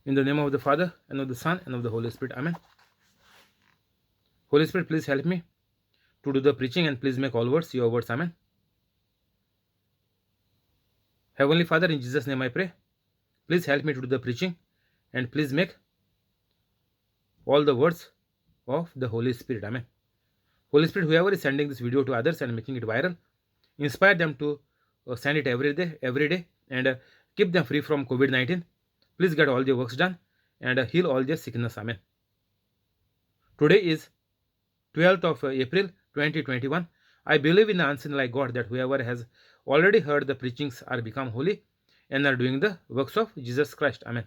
In the name of the Father, and of the Son, and of the Holy Spirit. Amen. Holy Spirit, please help me to do the preaching and please make all words your words. Amen. Heavenly Father, in Jesus' name I pray. Please help me to do the preaching and please make all the words of the Holy Spirit. Amen. Holy Spirit, whoever is sending this video to others and making it viral, inspire them to send it every day, and keep them free from COVID-19. Please get all their works done and heal all their sickness. Amen. Today is 12th of April 2021. I believe in the unseen like God that whoever has already heard the preachings are become holy and are doing the works of Jesus Christ. Amen.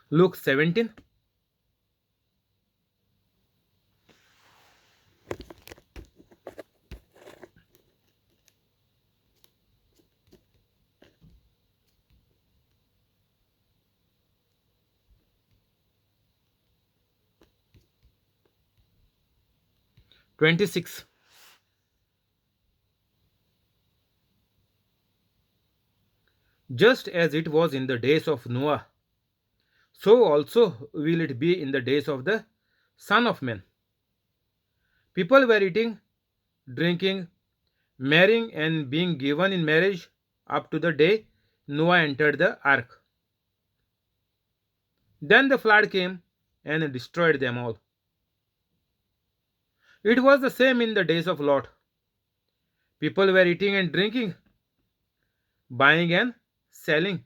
Luke 17. (26) Just as it was in the days of Noah, so also will it be in the days of the Son of Man. People were eating, drinking, marrying, and being given in marriage up to the day Noah entered the ark. Then the flood came and destroyed them all. It was the same in the days of Lot. People were eating and drinking, buying and selling,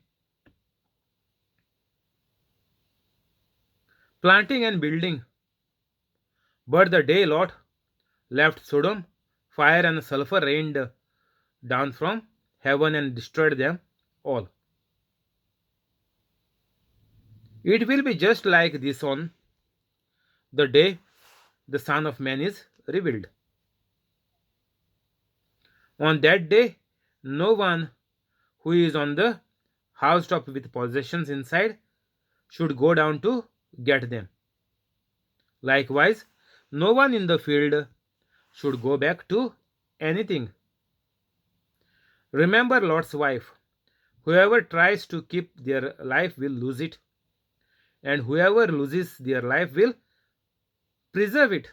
planting and building. But the day Lot left Sodom, fire and sulfur rained down from heaven and destroyed them all. It will be just like this on the day the Son of Man is revealed. On that day, no one who is on the housetop with possessions inside should go down to get them. Likewise, no one in the field should go back to anything. Remember Lot's wife. Whoever tries to keep their life will lose it, and whoever loses their life will preserve it.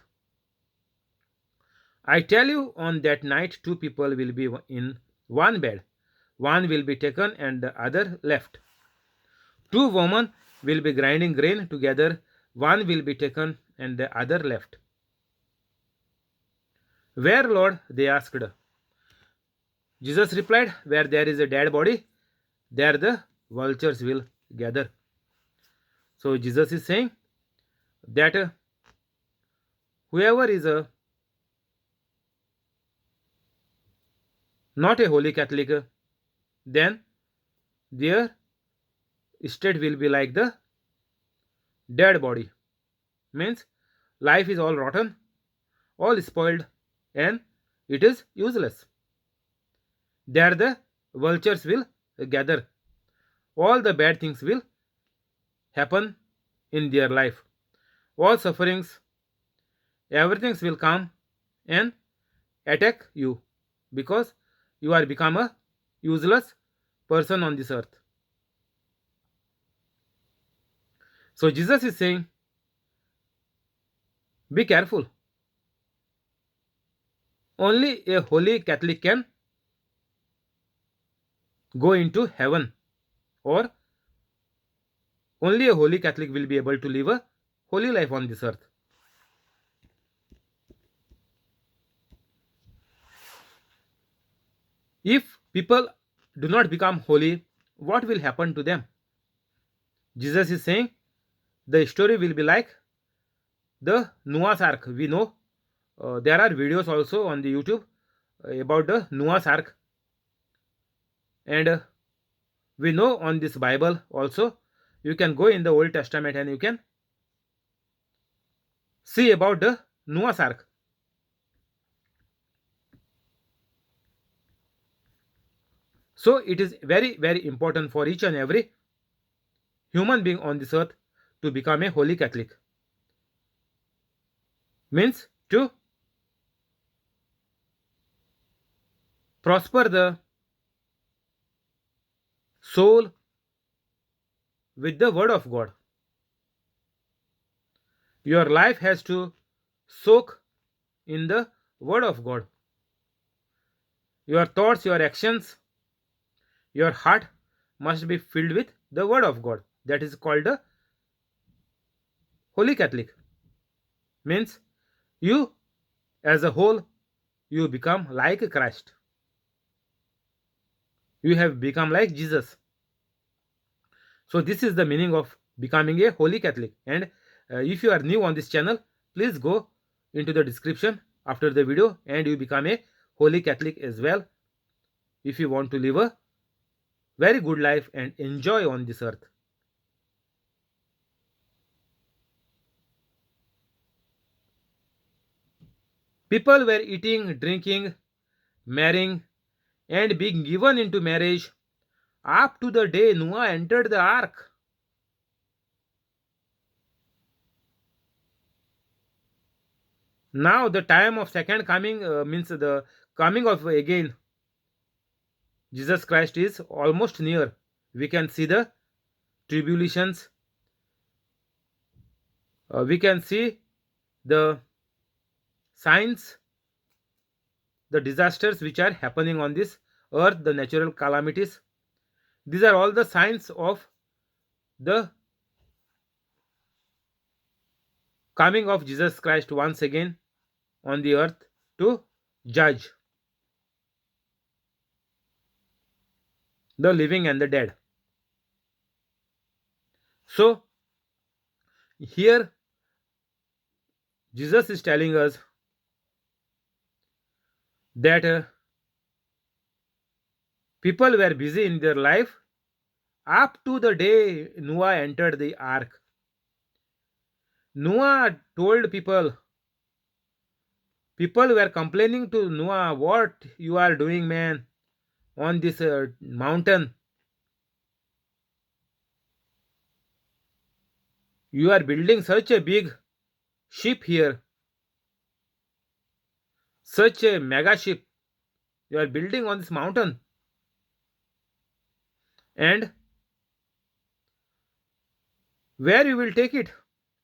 I tell you, on that night, two people will be in one bed. One will be taken and the other left. Two women will be grinding grain together. One will be taken and the other left. Where, Lord? They asked. Jesus replied, where there is a dead body, there the vultures will gather. So Jesus is saying that whoever is not a holy Catholic, then their state will be like the dead body. Means life is all rotten, all spoiled, and it is useless. There the vultures will gather. All the bad things will happen in their life. All sufferings, everything will come and attack you because you are become a useless person on this earth. So Jesus is saying, be careful. Only a holy Catholic can go into heaven, or only a holy Catholic will be able to live a holy life on this earth. If people do not become holy, what will happen to them? Jesus is saying the story will be like the Noah's Ark. We know there are videos also on the YouTube about the Noah's Ark, and we know on this Bible also. You can go in the Old Testament and you can see about the Noah's Ark. So it is very, very important for each and every human being on this earth to become a holy Catholic. Means to prosper the soul with the word of God. Your life has to soak in the word of God. Your thoughts, your actions, your heart must be filled with the word of God. That is called the Holy Catholic. Means you as a whole, you become like Christ. You have become like Jesus. So this is the meaning of becoming a Holy Catholic. And if you are new on this channel, please go into the description after the video and you become a Holy Catholic as well, if you want to live a very good life and enjoy on this earth. People were eating, drinking, marrying, and being given into marriage up to the day Noah entered the ark. Now the time of second coming, means the coming of again Jesus Christ is almost near. We can see the tribulations, we can see the signs, the disasters which are happening on this earth, the natural calamities. These are all the signs of the coming of Jesus Christ once again on the earth to judge the living and the dead. So, here Jesus is telling us that people were busy in their life up to the day Noah entered the ark. Noah told people were complaining to Noah, what you are doing, man, on this mountain. You are building such a big ship here, such a mega ship. You are building on this mountain. And where you will take it?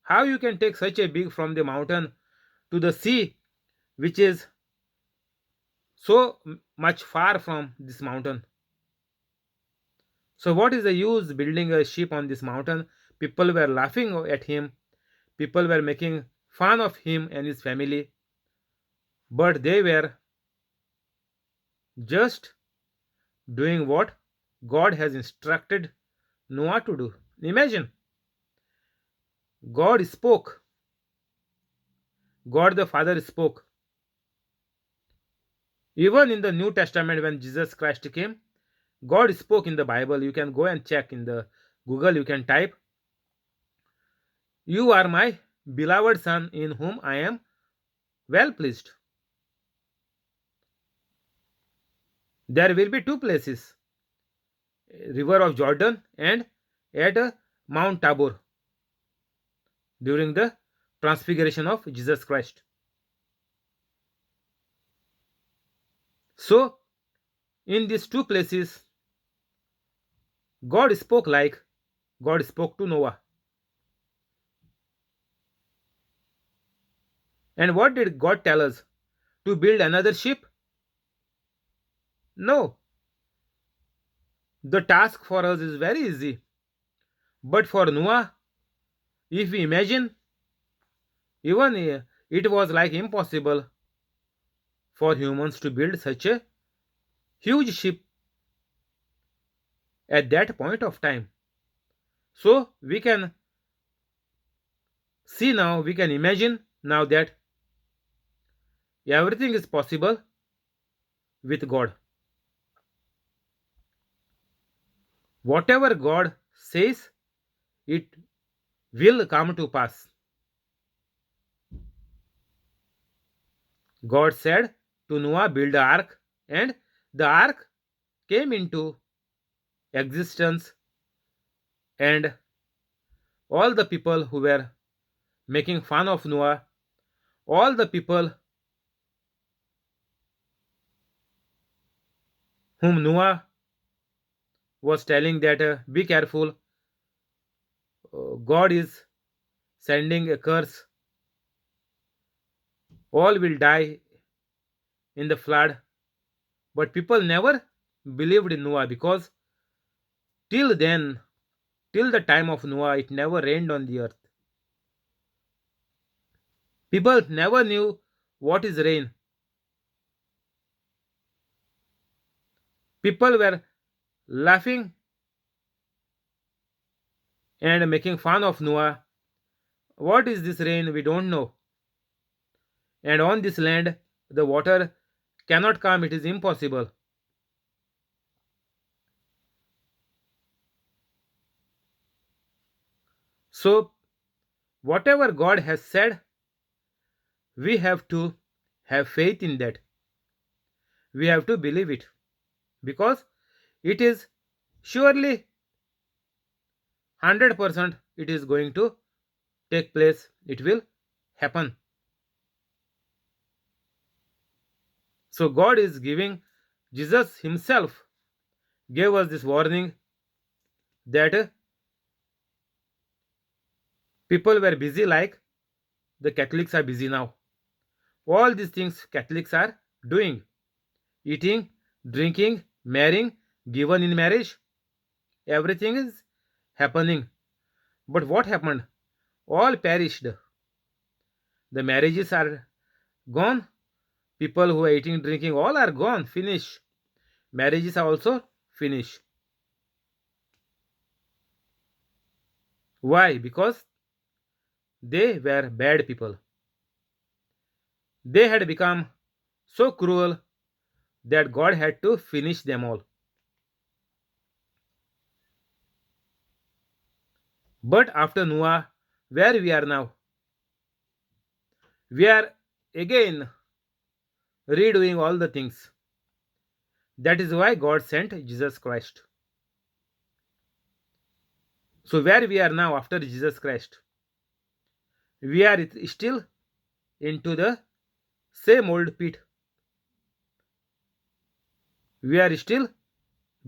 How you can take such a big from the mountain to the sea, which is so much far from this mountain? So what is the use building a ship on this mountain? People were laughing at him. People were making fun of him and his family. But they were just doing what God has instructed Noah to do. Imagine, God spoke. God the Father spoke. Even in the New Testament, when Jesus Christ came, God spoke in the Bible. You can go and check in the Google, you can type, "You are my beloved Son, in whom I am well pleased." There will be two places, River of Jordan and at Mount Tabor, during the transfiguration of Jesus Christ. So, in these two places, God spoke like God spoke to Noah. And what did God tell us? To build another ship? No. The task for us is very easy. But for Noah, if we imagine, even it was like impossible for humans to build such a huge ship at that point of time. So we can see now, we can imagine now that everything is possible with God. Whatever God says, it will come to pass. God said to Noah, build the ark, and the ark came into existence, and all the people who were making fun of Noah, all the people whom Noah was telling that be careful, God is sending a curse, all will die in the flood. But people never believed in Noah because till then, till the time of Noah, it never rained on the earth. People never knew what is rain. People were laughing and making fun of Noah. What is this rain? We don't know. And on this land, the water cannot come, it is impossible. So, whatever God has said, we have to have faith in that. We have to believe it because it is surely 100% it is going to take place, it will happen. So, God is giving, Jesus Himself gave us this warning that people were busy like the Catholics are busy now. All these things Catholics are doing, eating, drinking, marrying, given in marriage, everything is happening. But what happened? All perished. The marriages are gone. People who are eating, drinking, all are gone, finished. Marriages are also finished. Why? Because they were bad people. They had become so cruel that God had to finish them all. But after Noah, where we are now? We are again redoing all the things. That is why God sent Jesus Christ. So, where we are now after Jesus Christ? We are still into the same old pit. We are still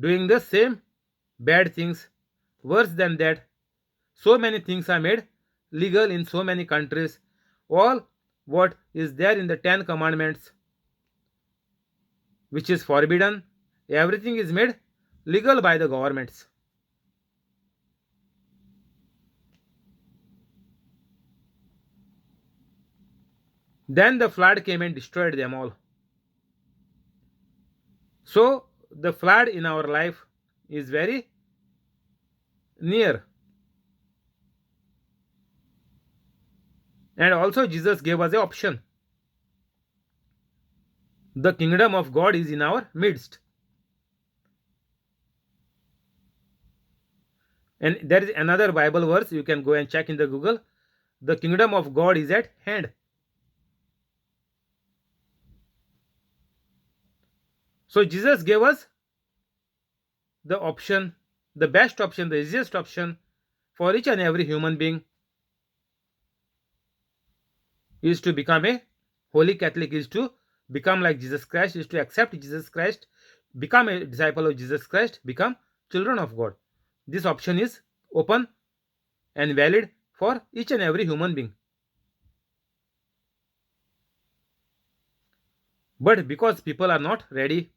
doing the same bad things. Worse than that, so many things are made legal in so many countries. All what is there in the 10 commandments, which is forbidden, everything is made legal by the governments. Then the flood came and destroyed them all. So, the flood in our life is very near. And also, Jesus gave us an option. The kingdom of God is in our midst. And there is another Bible verse, you can go and check in the Google. The kingdom of God is at hand. So, Jesus gave us the option, the best option, the easiest option for each and every human being is to become a holy Catholic, is to become like Jesus Christ, is to accept Jesus Christ, become a disciple of Jesus Christ, become children of God. This option is open and valid for each and every human being. But because people are not ready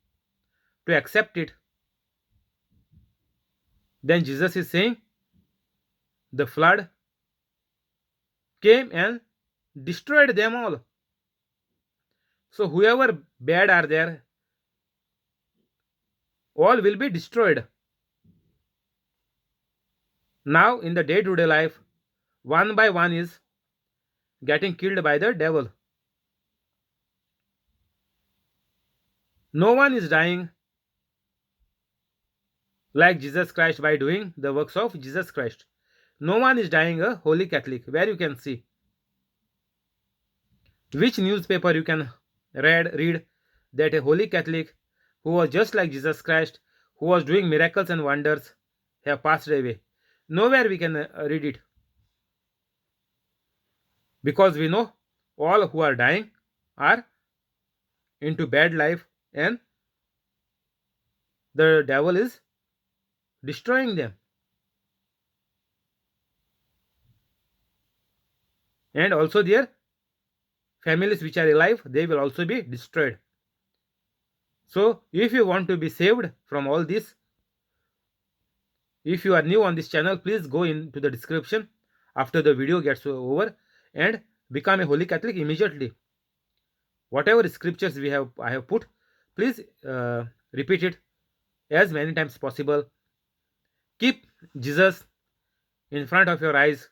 to accept it, then Jesus is saying the flood came and destroyed them all. So whoever bad are there, all will be destroyed. Now in the day-to-day life, one by one is getting killed by the devil. No one is dying like Jesus Christ by doing the works of Jesus Christ. No one is dying a holy Catholic, where you can see. Which newspaper you can read that a holy Catholic who was just like Jesus Christ, who was doing miracles and wonders, have passed away. Nowhere we can read it. Because we know all who are dying are into bad life and the devil is destroying them. And also their families which are alive, they will also be destroyed. So if you want to be saved from all this, if you are new on this channel, please go into the description after the video gets over and become a holy Catholic immediately. Whatever scriptures I have put, please repeat it as many times possible. Keep Jesus in front of your eyes,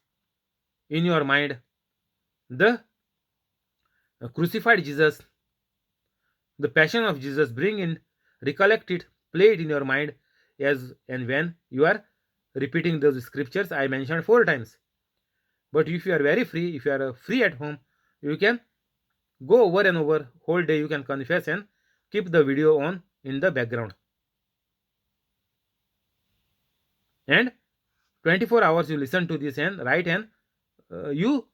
in your mind. The crucified Jesus, the passion of Jesus, bring in, recollect it, play it in your mind as and when you are repeating those scriptures I mentioned 4 times. But if you are very free, if you are free at home, you can go over and over whole day. You can confess and keep the video on in the background. And 24 hours you listen to this and write, and you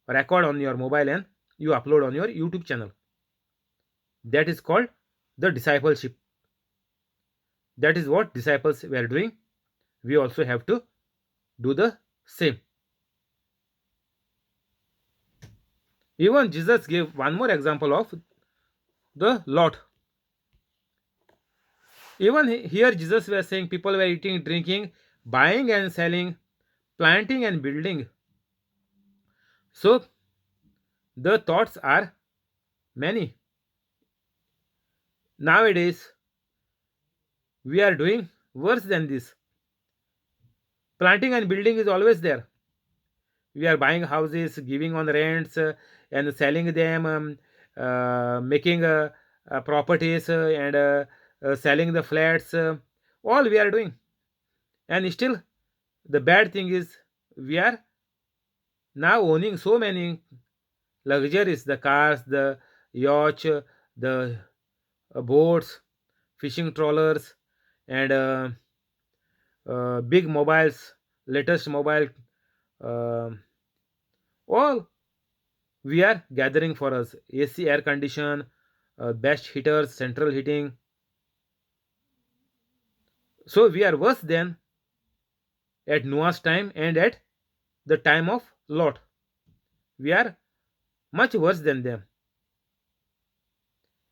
record on your mobile and you upload on your YouTube channel. That is called the discipleship. That is what disciples were doing. We also have to do the same. Even Jesus gave one more example of the Lot. Even here Jesus was saying people were eating, drinking, buying and selling, planting and building. So the thoughts are many. Nowadays we are doing worse than this. Planting and building is always there. We are buying houses, giving on rents, and selling them, making properties, and selling the flats. All we are doing. And still, the bad thing is we are now owning so many luxuries, the cars, the yachts, the boats, fishing trawlers, and big mobiles, latest mobile, uh, all we are gathering for us. AC, air condition, best heaters, central heating. So we are worse than at Noah's time and at the time of Lot. We are much worse than them.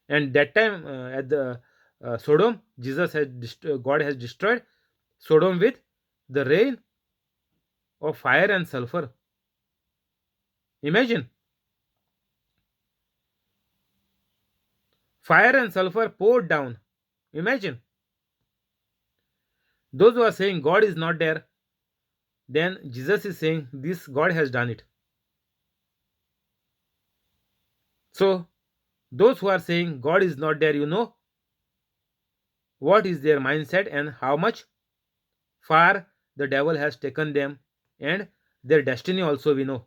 And that time at the Sodom, God has destroyed Sodom with the rain of fire and sulfur. Imagine, fire and sulfur poured down. Imagine, those who are saying God is not there, then Jesus is saying this God has done it. So those who are saying God is not there, you know what is their mindset and how much far the devil has taken them, and their destiny also we know.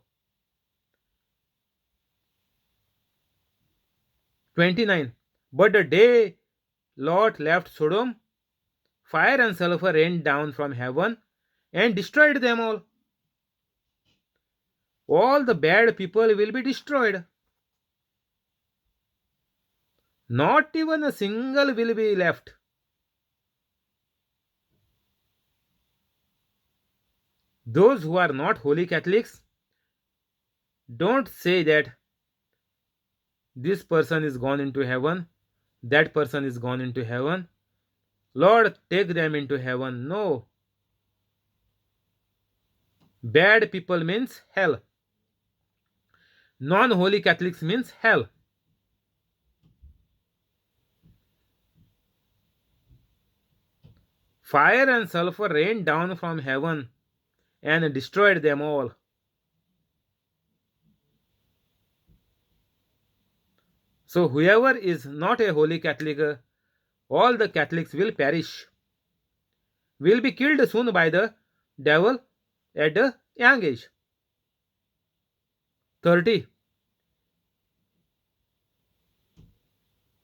29. But the day Lot left Sodom, fire and sulfur rained down from heaven and destroyed them all. All the bad people will be destroyed. Not even a single will be left. Those who are not holy Catholics, don't say that this person is gone into heaven, that person is gone into heaven. Lord, take them into heaven. No. Bad people means hell. Non-holy Catholics means hell. Fire and sulfur rained down from heaven and destroyed them all. So whoever is not a holy Catholic, all the Catholics will perish, will be killed soon by the devil at a young age. 30.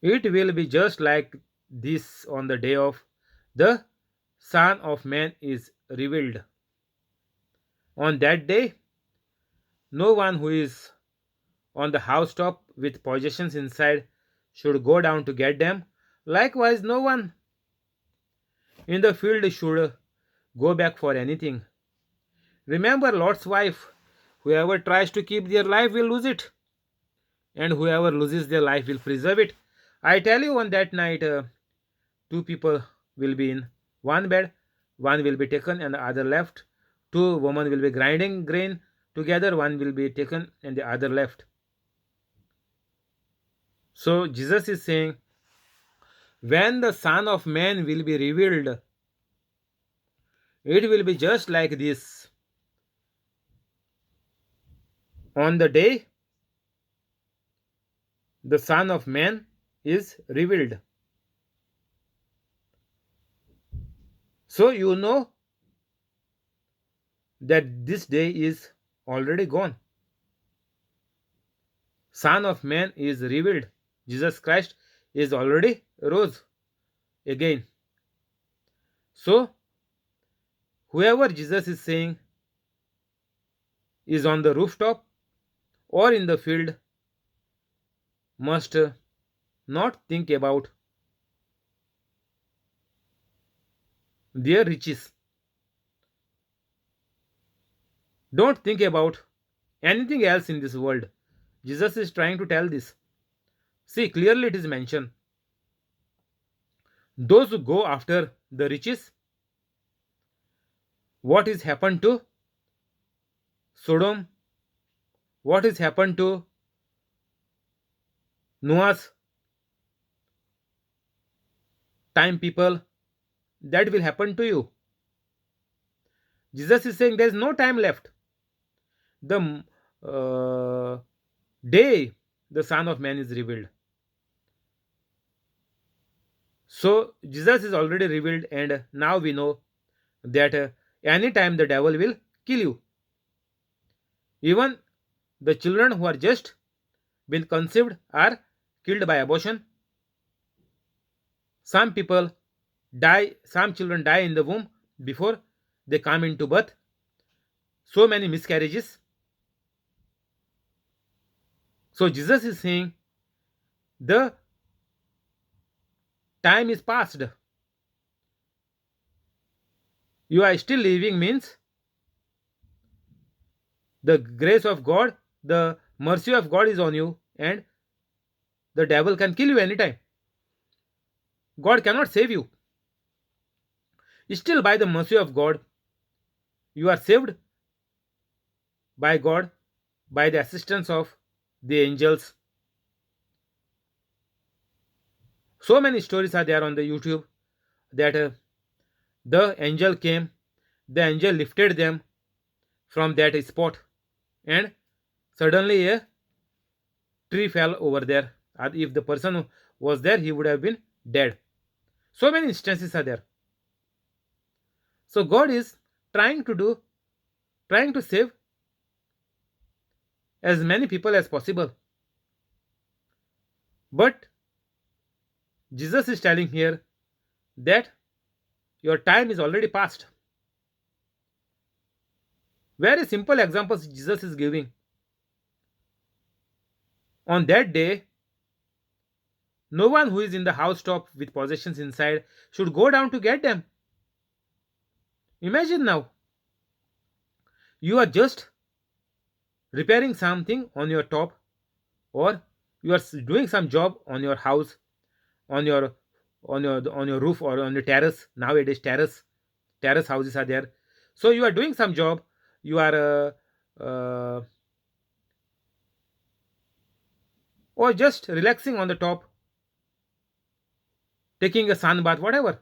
It will be just like this on the day of the Son of Man is revealed. On that day, no one who is on the housetop with possessions inside should go down to get them. Likewise, no one in the field should go back for anything. Remember Lot's wife. Whoever tries to keep their life will lose it, and whoever loses their life will preserve it. I tell you, on that night, two people will be in one bed, one will be taken and the other left. Two women will be grinding grain together, one will be taken and the other left. So Jesus is saying, when the Son of Man will be revealed, it will be just like this. On the day the Son of Man is revealed. So you know that this day is already gone. Son of Man is revealed. Jesus Christ is already rose again. So whoever Jesus is saying is on the rooftop or in the field must not think about their riches. Don't think about anything else in this world. Jesus is trying to tell this. See, clearly it is mentioned. Those who go after the riches, what is happened to Sodom, what is happened to Noah's time people, that will happen to you. Jesus is saying there is no time left. The day the Son of Man is revealed. So Jesus is already revealed, and now we know that anytime the devil will kill you. Even the children who are just been conceived are killed by abortion. Some people die, some children die in the womb before they come into birth. So many miscarriages. So Jesus is saying the time is past. You are still living means the grace of God, the mercy of God is on you, and the devil can kill you anytime. God cannot save you. Still, by the mercy of God, you are saved by God, by the assistance of the angels. So many stories are there on the YouTube that the angel came, the angel lifted them from that spot, and suddenly a tree fell over there. And if the person was there, he would have been dead. So many instances are there. So God is trying to save as many people as possible. But Jesus is telling here that your time is already past. Very simple examples Jesus is giving. On that day, no one who is in the housetop with possessions inside should go down to get them. Imagine now, you are just repairing something on your top, or you are doing some job on your house, on your on your roof or on the terrace. Nowadays terrace houses are there. So you are doing some job, you are or just relaxing on the top, taking a sun bath, whatever.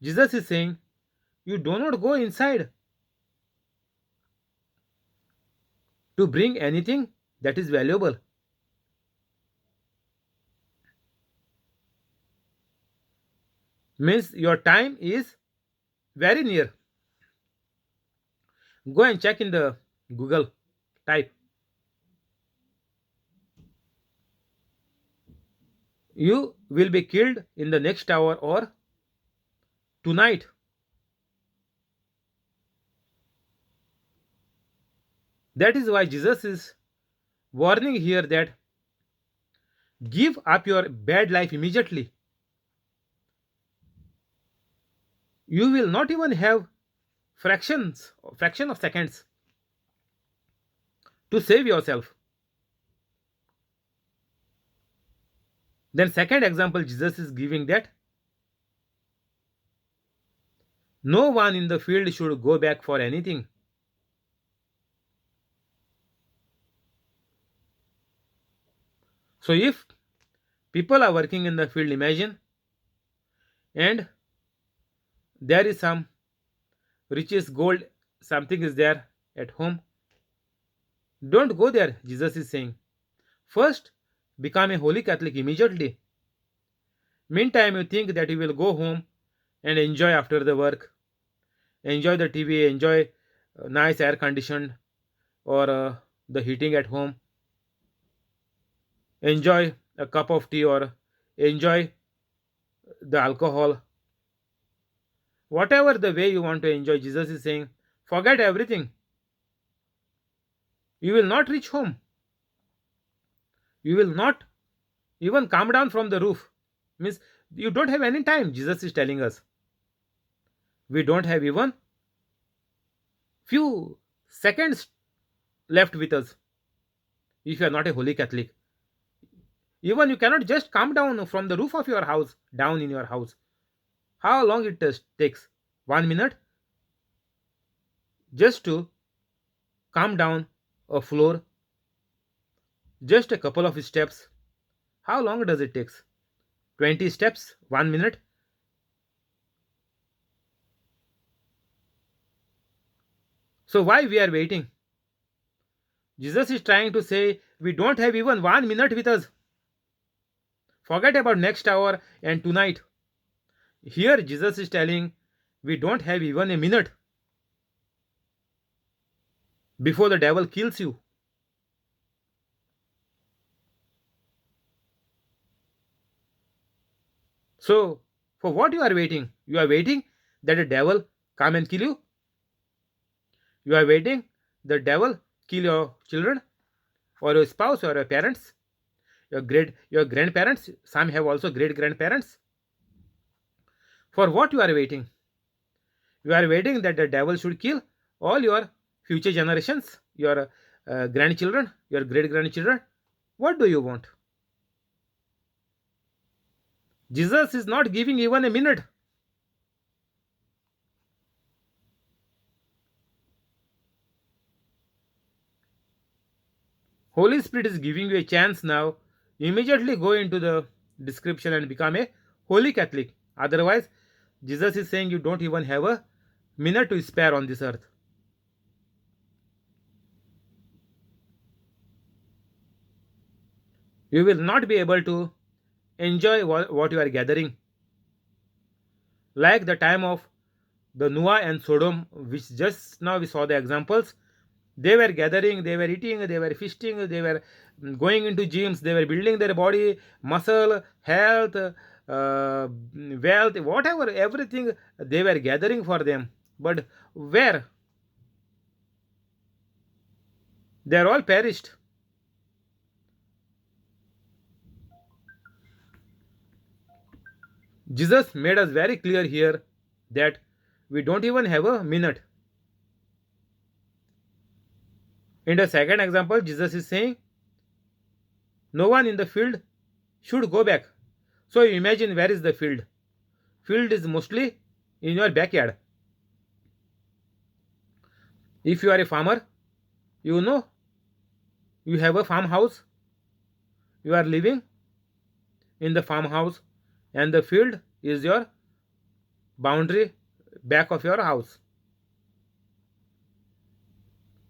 Jesus is saying you do not go inside to bring anything that is valuable. Means your time is very near. Go and check in the Google, type, you will be killed in the next hour or tonight. That is why Jesus is warning here that give up your bad life immediately. You will not even have fraction of seconds to save yourself. Then second example Jesus is giving, that no one in the field should go back for anything. So if people are working in the field, imagine, and there is some riches, gold, something is there at home, don't go there. Jesus is saying, first become a holy Catholic immediately. Meantime, you think that you will go home and enjoy after the work, enjoy the TV, enjoy nice air conditioned, or the heating at home, enjoy a cup of tea, or enjoy the alcohol, whatever the way you want to enjoy. Jesus is saying, forget everything. You will not reach home. You will not even come down from the roof. Means you don't have any time. Jesus is telling us we don't have even few seconds left with us. If you are not a holy Catholic, even you cannot just come down from the roof of your house down in your house. How long it takes? 1 minute just to come down a floor, just a couple of steps. How long does it take? 20 steps, 1 minute. So why we are waiting? Jesus is trying to say we don't have even 1 minute with us. Forget about next hour and tonight. Here Jesus is telling we don't have even a minute before the devil kills you. So for what you are waiting? You are waiting that the devil come and kill you? You are waiting the devil kill your children, or your spouse, or your parents, your grandparents? Some have also great grandparents. For what you are waiting? You are waiting that the devil should kill all your future generations, your grandchildren, your great grandchildren. What do you want? Jesus is not giving even a minute. Holy Spirit is giving you a chance now. Immediately go into the description and become a holy Catholic. Otherwise, Jesus is saying you don't even have a minute to spare on this earth. You will not be able to enjoy what you are gathering. Like the time of the Noah and Sodom, which just now we saw the examples. They were gathering, they were eating, they were feasting, they were going into gyms, they were building their body, muscle, health, wealth, whatever, everything they were gathering for them. But where? They are all perished. Jesus made us very clear here that we don't even have a minute. In the second example, Jesus is saying no one in the field should go back. So imagine, where is the field? Field is mostly in your backyard. If you are a farmer, you know you have a farmhouse. You are living in the farmhouse, and the field is your boundary back of your house.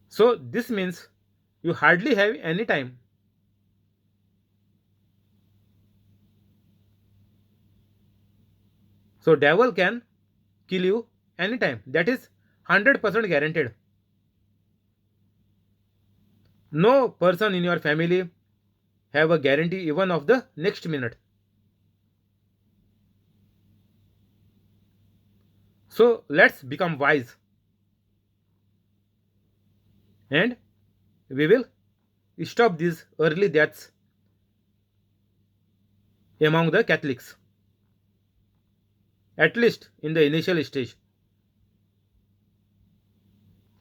So this means you hardly have any time. So devil can kill you anytime. That is 100% guaranteed. No person in your family have a guarantee even of the next minute. So let's become wise, and we will stop these early deaths among the Catholics. at least in the initial stage.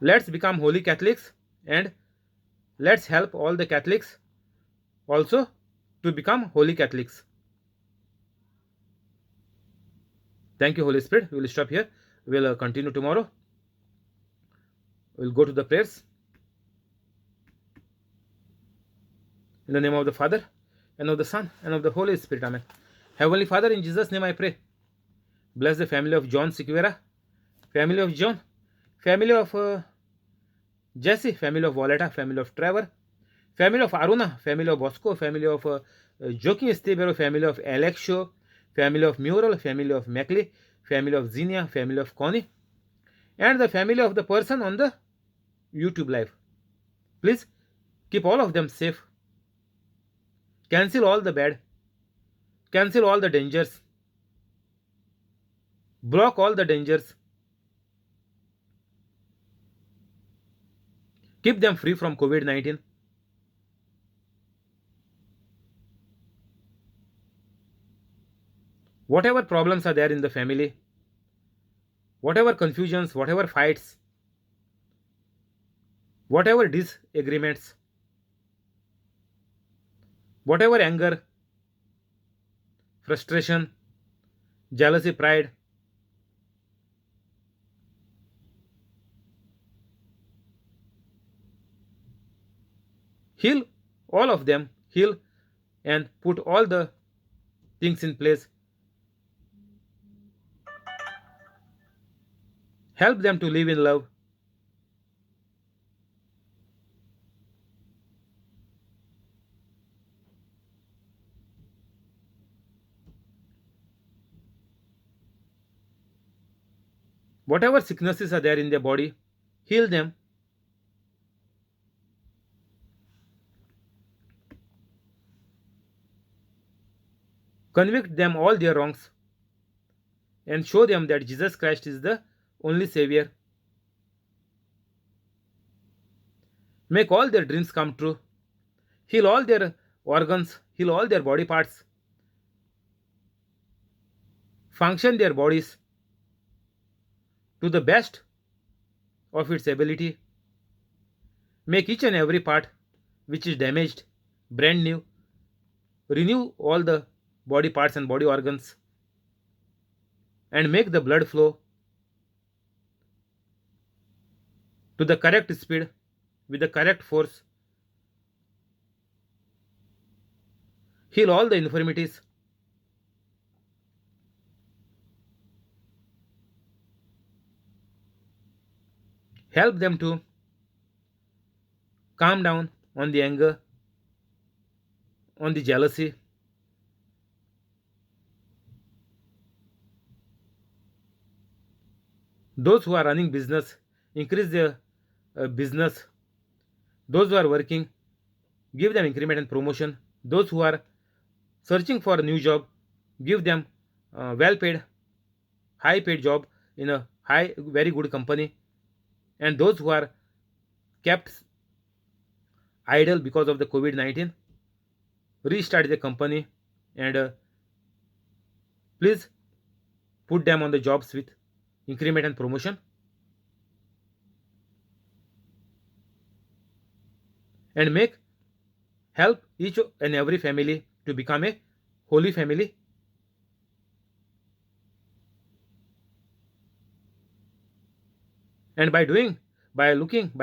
Let's become holy Catholics, and let's help all the Catholics also to become holy Catholics. Thank you, Holy Spirit. We will stop here. We will continue tomorrow. We will go to the prayers. In the name of the Father, and of the Son, and of the Holy Spirit. Amen. Heavenly Father, in Jesus' name I pray. Bless the family of John Sequeira, family of John, family of Jesse, family of Violeta, family of Trevor, family of Aruna, family of Bosco, family of Joaquin Estebero, family of Alex Shaw, family of Mural, family of Mackley, family of Zinnia, family of Connie, and the family of the person on the YouTube live. Please keep all of them safe. Cancel all the bad. Cancel all the dangers. Block all the dangers. Keep them free from COVID-19. Whatever problems are there in the family, whatever confusions, whatever fights, whatever disagreements, whatever anger, frustration, jealousy, pride, heal all of them, heal and put all the things in place. Help them to live in love. Whatever sicknesses are there in their body, heal them. Convict them all their wrongs and show them that Jesus Christ is the only Savior. Make all their dreams come true. Heal all their organs, heal all their body parts. Function their bodies to the best of its ability. Make each and every part which is damaged brand new. Renew all the body parts and body organs and make the blood flow to the correct speed with the correct force. Heal all the infirmities. Help them to calm down on the anger, on the jealousy. Those who are running business, increase their business. Those who are working, give them increment and promotion. Those who are searching for a new job, give them well paid, high paid job in a very good company. And those who are kept idle because of the COVID-19, restart the company and please put them on the jobs with increment and promotion. And help each and every family to become a holy family. And by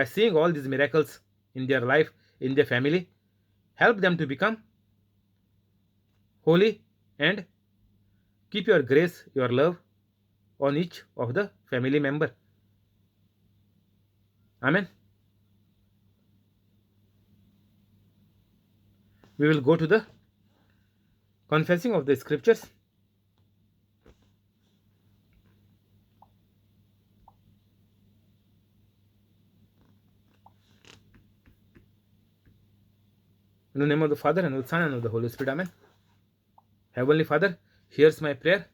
seeing all these miracles in their life, in their family, help them to become holy and keep your grace, your love on each of the family member. Amen. We will go to the confessing of the scriptures. In the name of the Father, and of the Son, and of the Holy Spirit. Amen. Heavenly Father, here's my prayer.